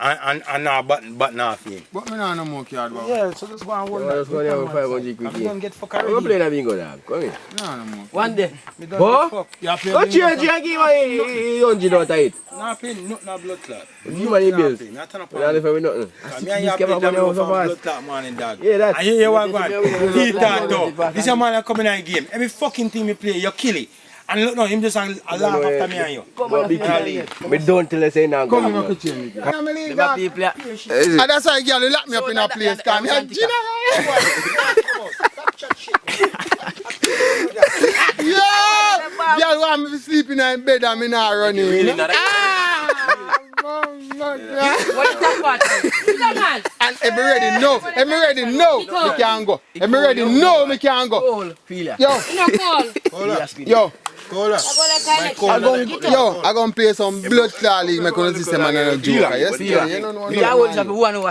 and now button off him. But me not no more card, bro. Yeah, so just go and hold Let's go there with 500 quick. I'm gonna get fuck I'm already. playing that bingo dog. Come here. No more. One day. Me don't Boy? get fuck. You play Go bingo, change sir? and give me 100 out of it. Nah, pay nothing no blood clot. Give me the bills. Me I turn up We don't live with nothing. Me and you pay Domino for blood clot morning dog. Yeah, that's... And you want one? He that though. This a man that come in the game. Every fucking thing me play, you kill it. And look now, him just a laugh after me and you. But be careful. Me don't tell us say now. Come here, make a change. I'm a league dog. People are. And that's why girl lock me up in a place. Cause me a Gina. Yo! Girl want me to sleep in her bed and me not running. Really not What is that about? And if me ready no, me can go. If me ready no, me can go. Cool. Feel ya. Yo, No call. yo, Hold up. I gonna play some blood clot league. Me gonna see some man and a joker. Yes, You always have one